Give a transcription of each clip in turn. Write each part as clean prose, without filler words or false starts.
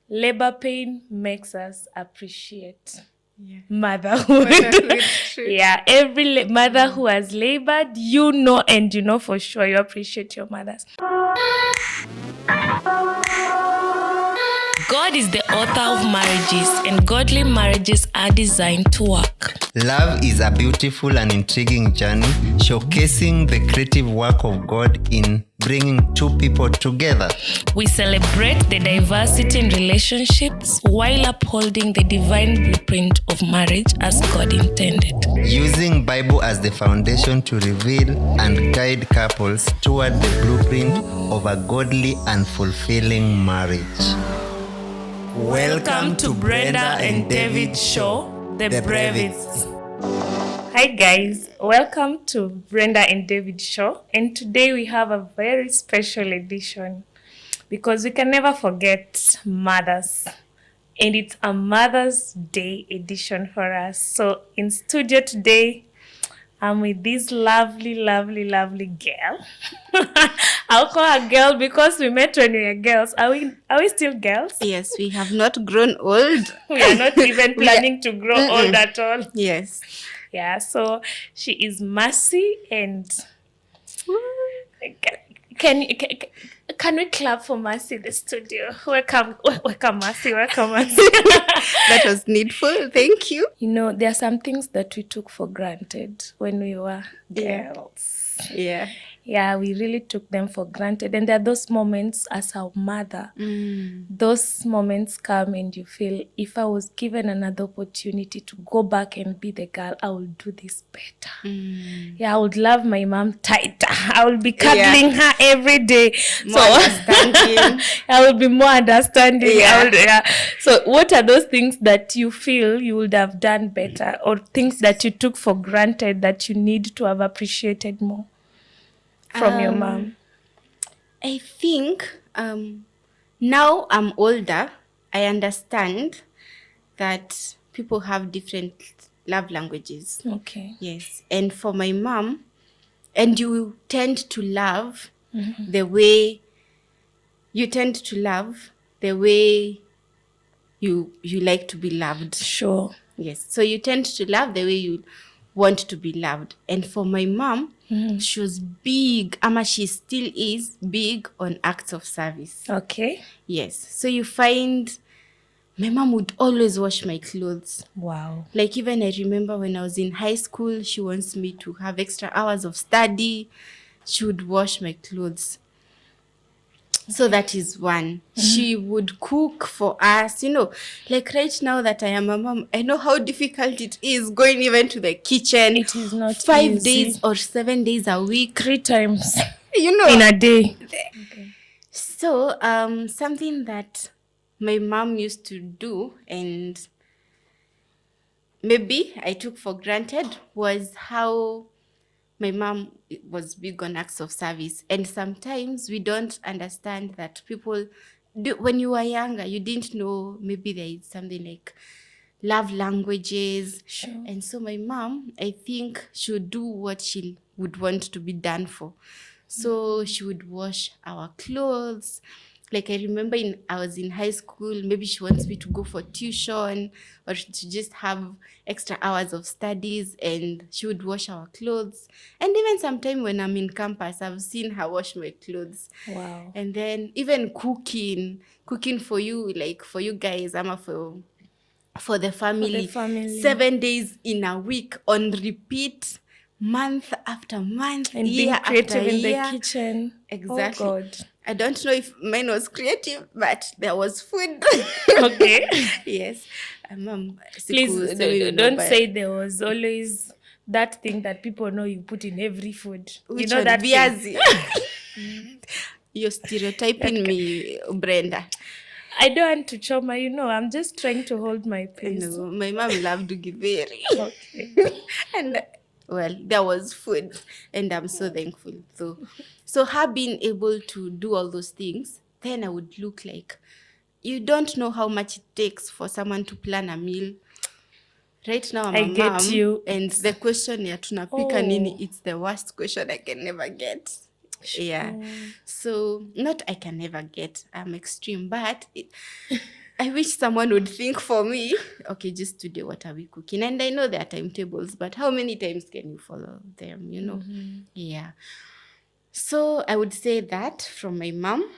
labor pain makes us appreciate Yeah. motherhood. True. Yeah, every mother who has labored, and you know for sure you appreciate your mothers. God is the author of marriages, and godly marriages are designed to work. Love is a beautiful and intriguing journey, showcasing the creative work of God in bringing two people together. We celebrate the diversity in relationships while upholding the divine blueprint of marriage as God intended. Using Bible as the foundation to reveal and guide couples toward the blueprint of a godly and fulfilling marriage. Welcome to Brenda and David's show, The Brevists. Hi guys, welcome to Brenda and David's show, and today we have a very special edition because we can never forget mothers, and it's a Mother's Day edition for us. So in studio today, I'm with this lovely girl. I'll call her girl because we met when we were girls. Are we still girls? Yes, we have not grown old. We are not even planning to grow old at all. Yes. Yeah, so she is Merci, and can we clap for Merci in the studio? Welcome Merci, welcome Merci. That was needful. Thank you. You know, there are some things that we took for granted when we were girls. Yeah. Yeah, we really took them for granted. And there are those moments as a mother. Those moments come and you feel, if I was given another opportunity to go back and be the girl, I will do this better. Yeah, I would love my mom tighter. I will be cuddling her every day. More understanding. I will be more understanding. Yeah. So what are those things that you feel you would have done better, or things that you took for granted that you need to have appreciated more from your mom? I think now I'm older, I understand that people have different love languages. Okay. Yes. And for my mom, and you tend to love the way you like to be loved. Sure. Yes. So you tend to love the way you want to be loved. And for my mom, she was big, she still is big on acts of service. Okay. Yes. So you find my mom would always wash my clothes. Wow. Like even I remember when I was in high school, she wants me to have extra hours of study. She would wash my clothes. So that is one. She would cook for us. You know, like right now that I am a mom, I know how difficult it is going even to the kitchen. It is not 5 easy. days or 7 days a week. 3 times You know. in a day. Okay. So, something that my mom used to do and maybe I took for granted was how my mom was big on acts of service. And sometimes we don't understand that people do. When you were younger, you didn't know maybe there is something like love languages. Sure. And so my mom, I think, she would do what she would want to be done for. So she would wash our clothes. Like I remember I was in high school, maybe she wants me to go for tuition or to just have extra hours of studies, and she would wash our clothes. And even sometime when I'm in campus, I've seen her wash my clothes. Wow. And then even cooking for you, like for you guys, for the family. 7 days in a week on repeat, month after month, And year being creative after in year. the kitchen. Exactly. Oh God. I don't know if mine was creative, but there was food. Okay. Yes. Mom, Please don't say there was always that thing that people know you put in every food. Which you know one? that Viazi. You're stereotyping me, Brenda. I don't want to trauma, I'm just trying to hold my pace. No, my mom loved Giveri. Okay. And well, there was food, and I'm so thankful. So her being able to do all those things, then I would look like, you don't know how much it takes for someone to plan a meal. Right now, I'm a get mom, you. and the question, tunapika nini, it's the worst question I can never get. Sure. Yeah. So, not I can never get, I'm extreme, but I wish someone would think for me. Okay, just today, what are we cooking? And I know there are timetables, but how many times can you follow them, you know? Yeah. So I would say that from my mom.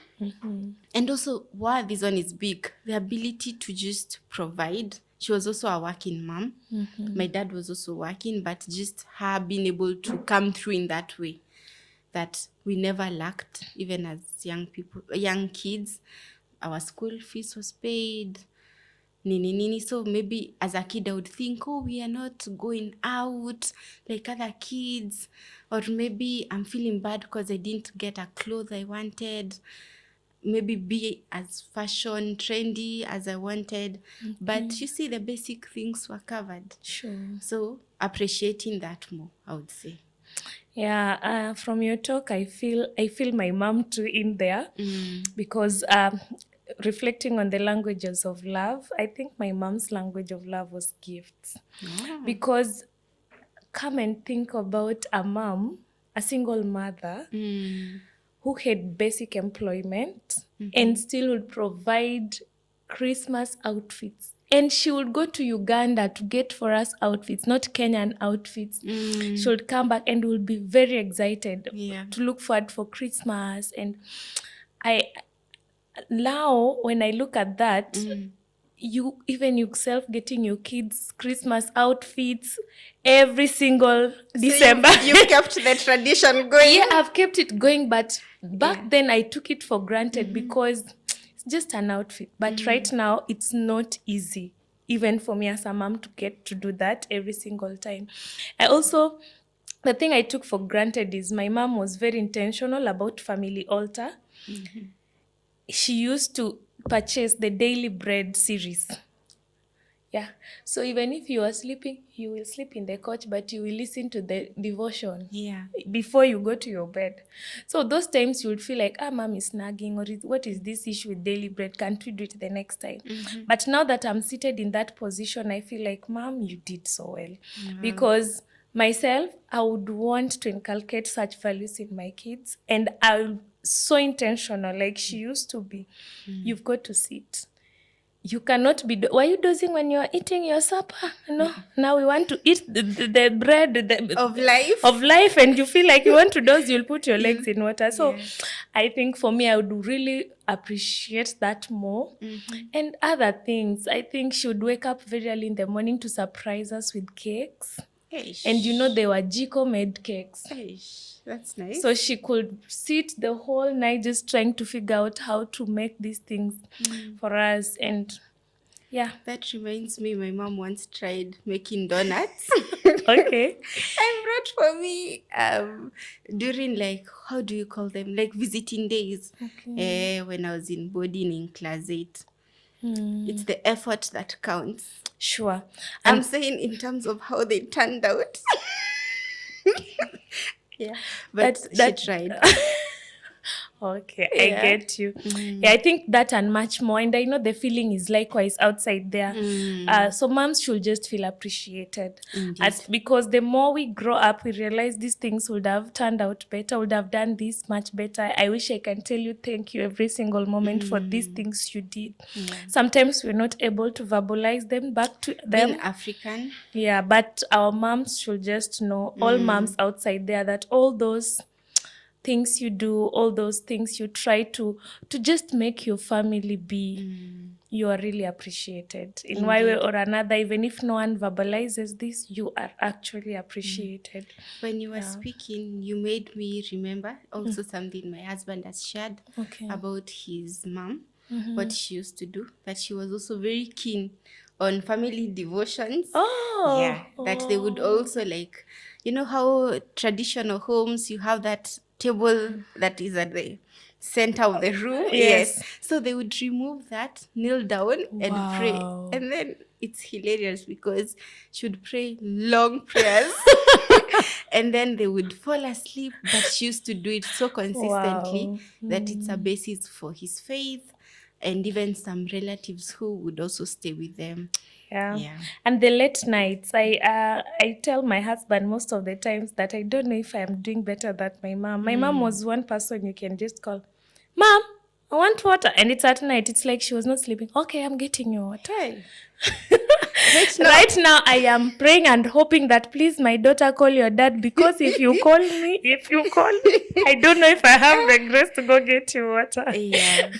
And also, wow, this one is big. The ability to just provide. She was also a working mom. My dad was also working, but just her being able to come through in that way, that we never lacked, even as young kids. Our school fees was paid. Nini. So maybe as a kid, I would think, oh, we are not going out like other kids. Or maybe I'm feeling bad because I didn't get a clothes I wanted. Maybe be as fashion trendy as I wanted. But you see, the basic things were covered. Sure. So appreciating that more, I would say. Yeah, from your talk, I feel my mom too in there, because reflecting on the languages of love, I think my mom's language of love was gifts. Because come and think about a mom, a single mother, who had basic employment and still would provide Christmas outfits. And she would go to Uganda to get for us outfits, not Kenyan outfits. She would come back and would be very excited to look forward for Christmas. And now when I look at that, you yourself getting your kids Christmas outfits every single December. You kept the tradition going. Yeah, I've kept it going, but back then I took it for granted because it's just an outfit. But right now it's not easy, even for me as a mom, to get to do that every single time. The thing I took for granted is my mom was very intentional about family altar. She used to purchase the Daily Bread series. Yeah. So even if you are sleeping, you will sleep in the couch, but you will listen to the devotion before you go to your bed. So those times you would feel like, mom is nagging, or what is this issue with Daily Bread? Can't we do it the next time? But now that I'm seated in that position, I feel like, mom, you did so well. Because myself, I would want to inculcate such values in my kids, and I'm so intentional, like she used to be. You've got to sit. You cannot be... Why are you dozing when you're eating your supper? No, now we want to eat the bread of life, and you feel like you want to doze, you'll put your legs in water. So I think for me, I would really appreciate that more. And other things, I think she would wake up very early in the morning to surprise us with cakes. And they were Jiko-made cakes. That's nice. So she could sit the whole night just trying to figure out how to make these things for us. And that reminds me, my mom once tried making donuts. Okay. And brought for me during, like, how do you call them? Like visiting days. Okay. When I was in boarding in class 8. It's the effort that counts. Sure. I'm saying in terms of how they turned out. But she tried. Okay, I get you. I think that and much more. And I know the feeling is likewise outside there. So moms should just feel appreciated. Because the more we grow up, we realize these things would have turned out better, would have done this much better. I wish I can tell you thank you every single moment for these things you did. Sometimes we're not able to verbalize them back to them. Being African. Yeah, but our moms should just know, all moms outside there, that all those things you do, all those things you try to just make your family be, you are really appreciated. In one way or another, even if no one verbalizes this, you are actually appreciated. When you were speaking, you made me remember also something my husband has shared about his mom, what she used to do, that she was also very keen on family devotions. That they would also, like, you know how traditional homes, you have that table that is at the center of the room. Yes. So they would remove that, kneel down and pray. And then it's hilarious because she would pray long prayers and then they would fall asleep. But she used to do it so consistently that it's a basis for his faith, and even some relatives who would also stay with them. Yeah. And the late nights, I tell my husband most of the times that I don't know if I'm doing better than my mom. My mom was one person you can just call, Mom, I want water. And it's at night. It's like she was not sleeping. Okay, I'm getting you water. Hey. Right now, I am praying and hoping that please, my daughter, call your dad, because if you call me, I don't know if I have the grace to go get you water. Yeah.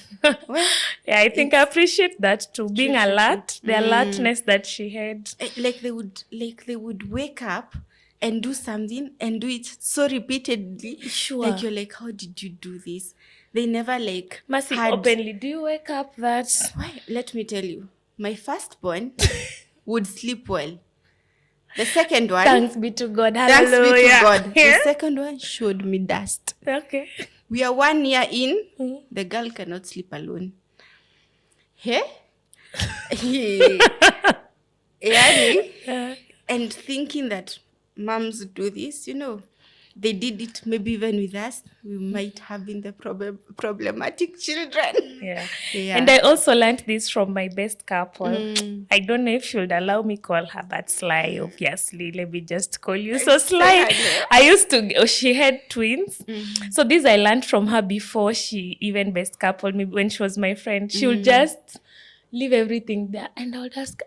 Well, Yeah, I think I appreciate that too. Being true, alert, the alertness that she had. like they would wake up and do something and do it so repeatedly. Sure. Like you're like, how did you do this? They never like Merci, had. openly, do you wake up that? Why? Let me tell you, my firstborn would sleep well. The second one, Thanks be to God. thanks Hallelujah. be to God. Yeah? The second one showed me dust. Okay. We are 1 year in. The girl cannot sleep alone. Hey? Yeah. And thinking that moms do this, they did it maybe even with us. We might have been the problematic children. Yeah. Yeah. And I also learned this from my best couple. I don't know if she would allow me call her, but Sly, obviously. Let me just call you. So Sly, she had twins. So this I learned from her before she even best coupled me when she was my friend. She would just leave everything there. And I would ask,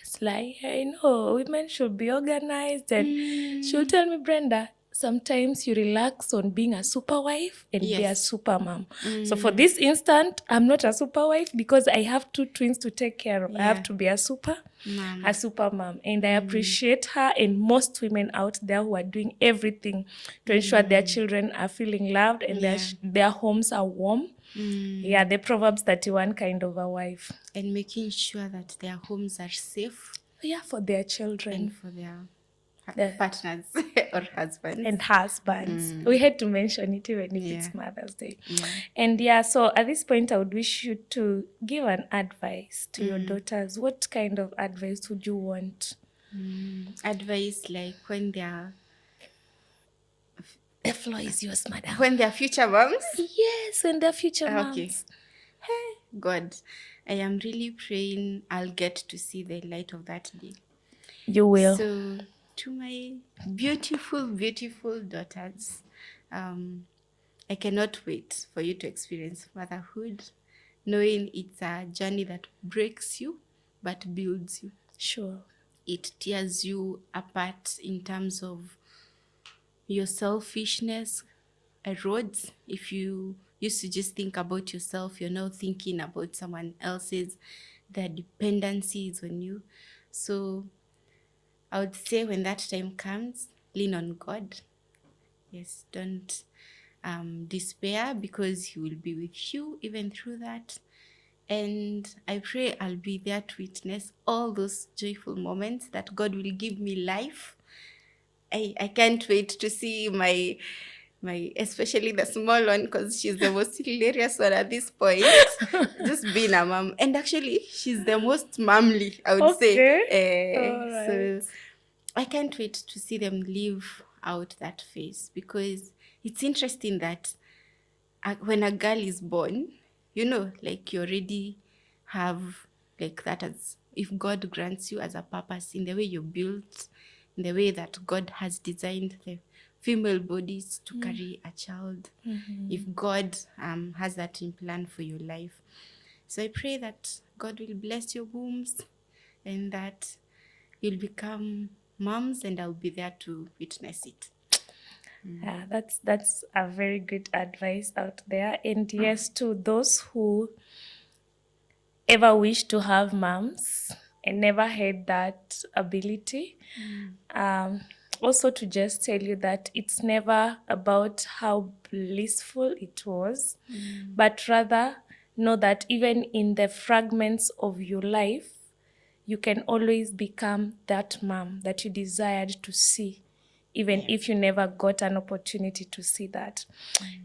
Sly, I know women should be organized. And she'll tell me, Brenda, sometimes you relax on being a super wife and be a super mom. So for this instant, I'm not a super wife because I have 2 twins to take care of. I have to be a super mom. And I appreciate her and most women out there who are doing everything to ensure their children are feeling loved and their homes are warm. Yeah, the Proverbs 31 kind of a wife. And making sure that their homes are safe. Yeah, for their children. And for their partners or husbands. And husbands. We had to mention it even if it's Mother's Day. And so at this point, I would wish you to give an advice to your daughters. What kind of advice would you want? Advice like when they're... The floor is yours, madam. When they're future moms? Yes, when they're future moms. Okay. Hey, God, I am really praying I'll get to see the light of that day. You will. So, to my beautiful, beautiful daughters, I cannot wait for you to experience motherhood, knowing it's a journey that breaks you, but builds you. Sure. It tears you apart in terms of your selfishness erodes. If you used to just think about yourself, you're now thinking about someone else's. Their dependency is on you. So I would say when that time comes, lean on God. Yes, don't despair because He will be with you even through that. And I pray I'll be there to witness all those joyful moments that God will give me life. I can't wait to see my especially the small one, because she's the most hilarious one at this point. Just being a mom. And actually, she's the most momly, I would say. Right. So I can't wait to see them live out that phase, because it's interesting that when a girl is born, like you already have like that as if God grants you as a purpose in the way you're built, in the way that God has designed the female bodies to carry a child. If God has that in plan for your life. So I pray that God will bless your wombs and that you'll become moms, and I'll be there to witness it. Yeah, that's a very good advice out there. And yes, to those who ever wish to have moms and never had that ability, also to just tell you that it's never about how blissful it was, but rather know that even in the fragments of your life, you can always become that mom that you desired to see, even if you never got an opportunity to see that.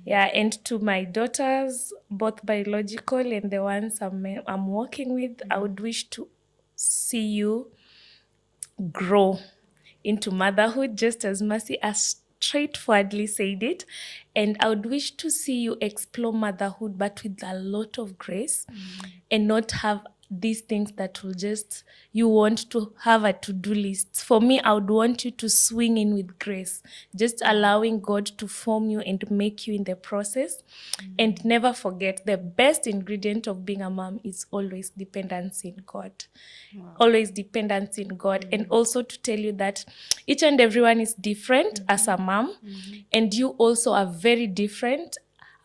Yeah, and to my daughters, both biological and the ones I'm working with, I would wish to see you grow into motherhood, just as Merci has straightforwardly said it. And I would wish to see you explore motherhood, but with a lot of grace, and not have these things that will just, you want to have a to-do list. For me, I would want you to swing in with grace, just allowing God to form you and make you in the process. And never forget, the best ingredient of being a mom is always dependency in God. Always dependence in God. And also to tell you that each and everyone is different as a mom, and you also are very different.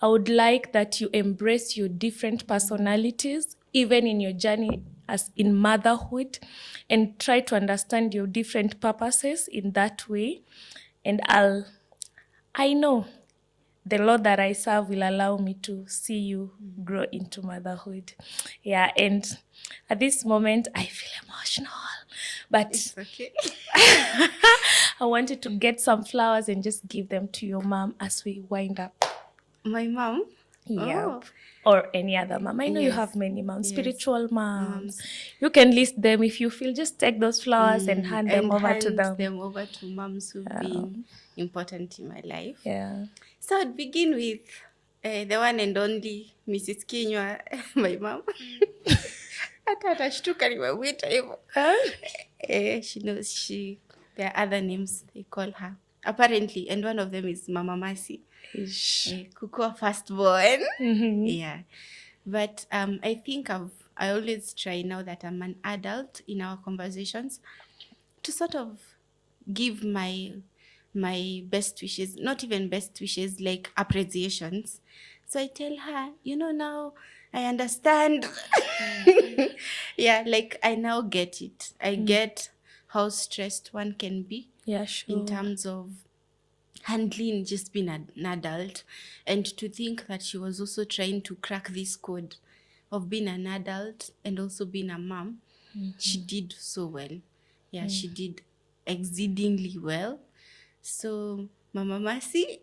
I would like that you embrace your different personalities, even in your journey as in motherhood, and try to understand your different purposes in that way. And I know the Lord that I serve will allow me to see you grow into motherhood. Yeah, and at this moment, I feel emotional, but It's okay. I wanted to get some flowers and just give them to your mom as we wind up. My mom? Yeah. Oh. Or any other mom. I know you Yes. have many moms, Yes. spiritual moms. You can list them if you feel. Just take those flowers and hand them over to them. Them over to moms who've been important in my life. Yeah. So I'd begin with the one and only Mrs. Kinywa, my mom. Hata atashtuka nimemwita hivyo. She knows there are other names they call her. Apparently, and one of them is Mama Merci. Kukua firstborn. Yeah. But I think I always try, now that I'm an adult in our conversations, to sort of give my best wishes, not even best wishes, like appreciations. So I tell her, now I understand. Yeah, like I now get it. I get how stressed one can be. Yeah, sure. In terms of handling just being an adult, and to think that she was also trying to crack this code of being an adult and also being a mom. She did so well. Yeah, she did exceedingly well. So, Mama Merci,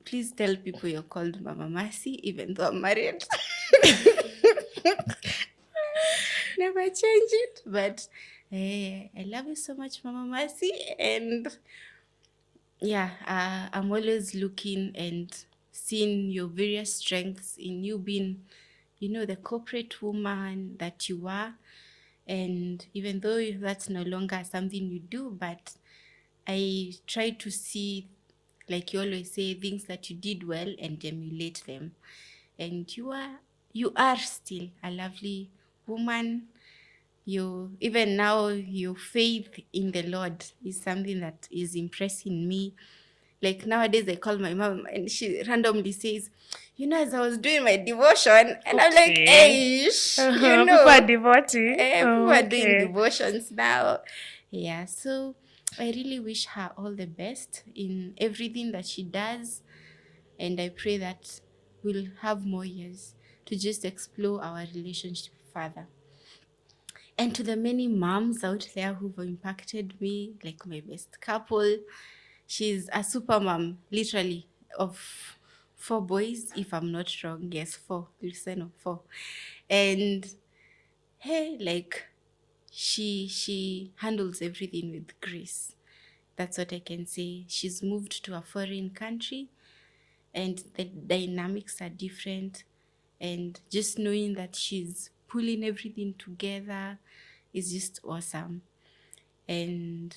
please tell people you're called Mama Merci, even though I'm married. Never change it. But I love you so much, Mama Merci. And yeah, I'm always looking and seeing your various strengths in you being, the corporate woman that you are. And even though that's no longer something you do, but I try to see, like you always say, things that you did well and emulate them. And you are still a lovely woman. Even now, your faith in the Lord is something that is impressing me. Like nowadays, I call my mom and she randomly says, as I was doing my devotion, and I'm like, hey, people are devoting. People are doing devotions now. Yeah, so I really wish her all the best in everything that she does. And I pray that we'll have more years to just explore our relationship further. And to the many moms out there who've impacted me, like my best couple, she's a super mom, literally, of 4 boys, if I'm not wrong. Yes, 4. Listen, 4. And hey, like, she handles everything with grace. That's what I can say. She's moved to a foreign country, and the dynamics are different. And just knowing that she's pulling everything together is just awesome. And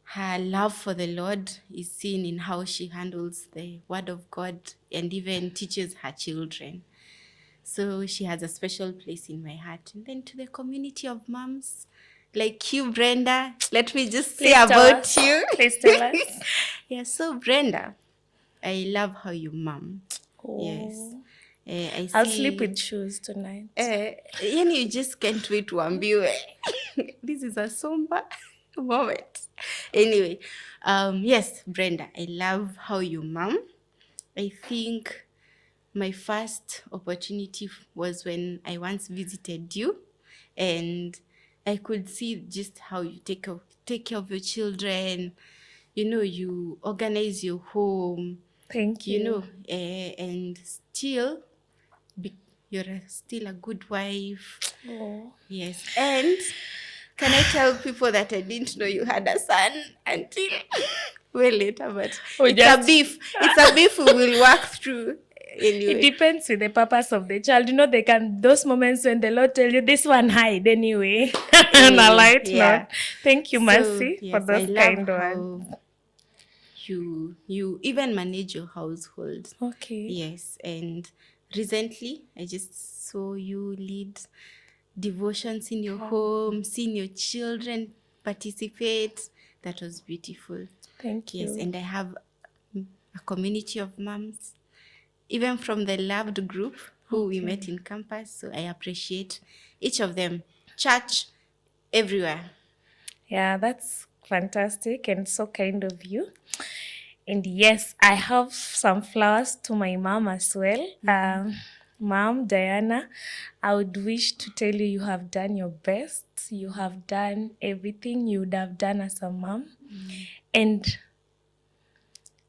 her love for the Lord is seen in how she handles the Word of God and even teaches her children. So she has a special place in my heart. And then to the community of moms like you, Brenda, let me just say about you. Please tell us. Yeah, so Brenda, I love how you mom. Oh. Yes. I'll sleep with shoes tonight. You just can't wait to ambiwe. This is a somber moment. Anyway, yes, Brenda, I love how you mom. I think my first opportunity was when I once visited you, and I could see just how you take care of your children. You organize your home. Thank you. And still, you're still a good wife. Oh. Yes. And can I tell people that I didn't know you had a son until way later, but it's a beef. It's a beef we will work through. Anyway. It depends with the purpose of the child. You know, they can, those moments when the Lord tell you, this one hide anyway. On a light note. Thank you, Merci, for yes, those I love kind words. how you even manage your household. Okay. Yes, and recently I just saw you lead devotions in your home, seeing your children participate. That was beautiful. Thank you. Yes, and I have a community of moms, even from the loved group who we met in campus. So I appreciate each of them. Church, everywhere. Yeah, that's fantastic and so kind of you. And yes, I have some flowers to my mom as well. Mom, Diana, I would wish to tell you, you have done your best. You have done everything you would have done as a mom. And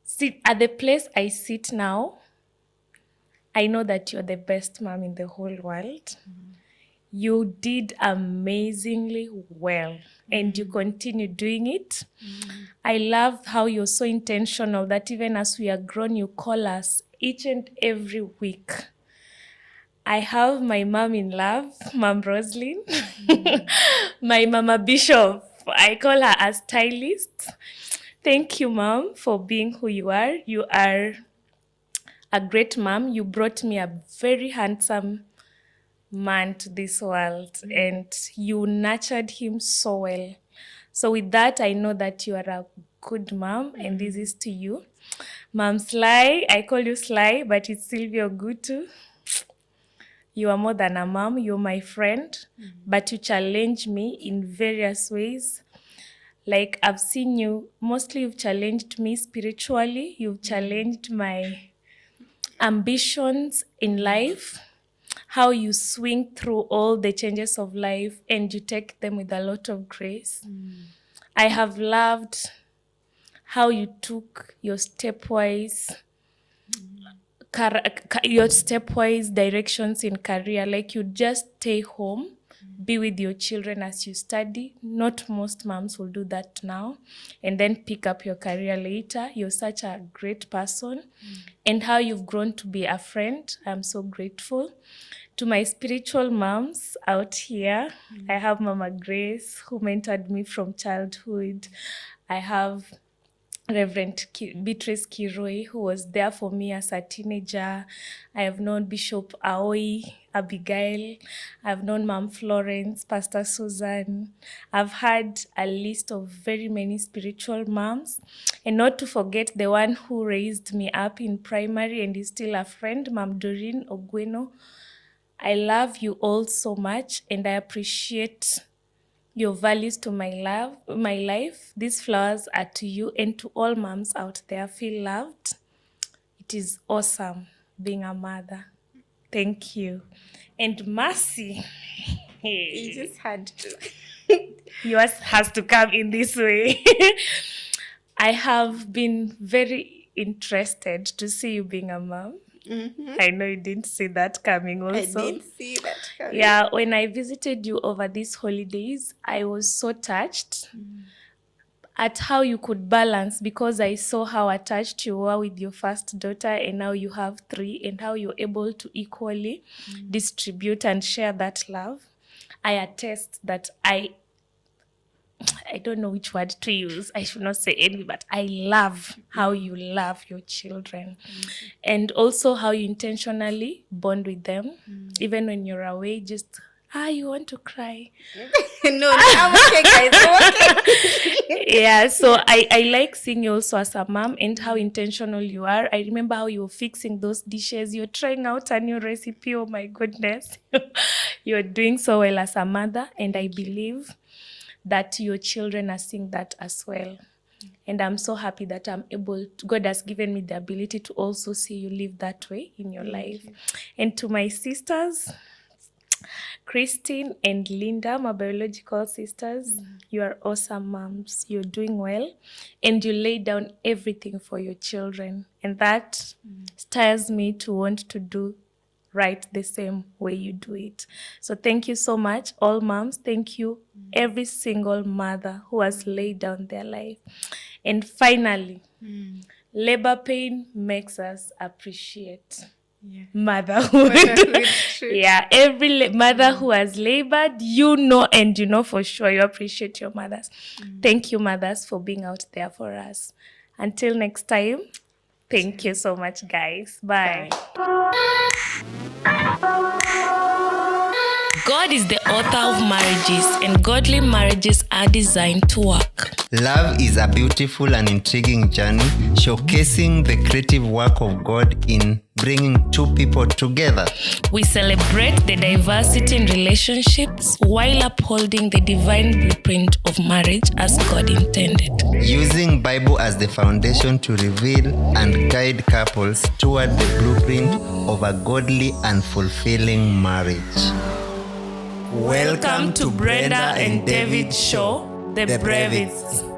sit at the place I sit now, I know that you're the best mom in the whole world. You did amazingly well, and you continue doing it. I love how you're so intentional that even as we are grown, you call us each and every week. I have my mom in love, Mom Roslyn, my Mama Bishop. I call her a stylist. Thank you, Mom, for being who you are. You are a great mom. You brought me a very handsome man to this world, and you nurtured him so well. So with that, I know that you are a good mom, and this is to you. Mom Sly, I call you Sly, but it's Sylvia Ogutu. You are more than a mom, you're my friend, but you challenge me in various ways. Like I've seen you, mostly you've challenged me spiritually, you've challenged my ambitions in life, how you swing through all the changes of life and you take them with a lot of grace. I have loved how you took your stepwise directions in career. Like you just stay home, be with your children as you study. Not most moms will do that now, and then pick up your career later. You're such a great person, and how you've grown to be a friend. I'm so grateful. To my spiritual moms out here, I have Mama Grace, who mentored me from childhood. I have Reverend Beatrice Kiroi, who was there for me as a teenager. I have known Bishop Aoi, Abigail. I've known Mom Florence, Pastor Susan. I've had a list of very many spiritual moms. And not to forget the one who raised me up in primary and is still a friend, Mom Doreen Ogweno. I love you all so much, and I appreciate your values to my life. These flowers are to you and to all moms out there. Feel loved. It is awesome being a mother. Thank you. And Merci. You just had to. Yours has to come in this way. I have been very interested to see you being a mom. I know you didn't see that coming also. I didn't see that coming. Yeah, when I visited you over these holidays, I was so touched at how you could balance, because I saw how attached you were with your first daughter, and now you have 3, and how you're able to equally distribute and share that love. I attest that I don't know which word to use. I should not say any, but I love how you love your children, and also how you intentionally bond with them, even when you're away. Just you want to cry? No, I'm okay, guys. I'm okay. Yeah, so I like seeing you also as a mom and how intentional you are. I remember how you were fixing those dishes. You're trying out a new recipe. Oh my goodness. You're doing so well as a mother, and I believe that your children are seeing that as well. And I'm so happy that God has given me the ability to also see you live that way in your life. And to my sisters, Christine and Linda, my biological sisters, you are awesome moms. You're doing well, and you lay down everything for your children. And that stirs me to want to do right the same way you do it. So thank you so much, all moms. Thank you, every single mother who has laid down their life. And finally, labor pain makes us appreciate. motherhood. Yeah, every mother who has labored, and you know for sure you appreciate your mothers. Thank you, mothers, for being out there for us. Until next time, thank you so much, guys. Bye. God is the author of marriages, and godly marriages are designed to work. Love is a beautiful and intriguing journey, showcasing the creative work of God in bringing two people together. We celebrate the diversity in relationships while upholding the divine blueprint of marriage as God intended. Using Bible as the foundation to reveal and guide couples toward the blueprint of a godly and fulfilling marriage. Welcome to Brenda and David's show, The Brevists.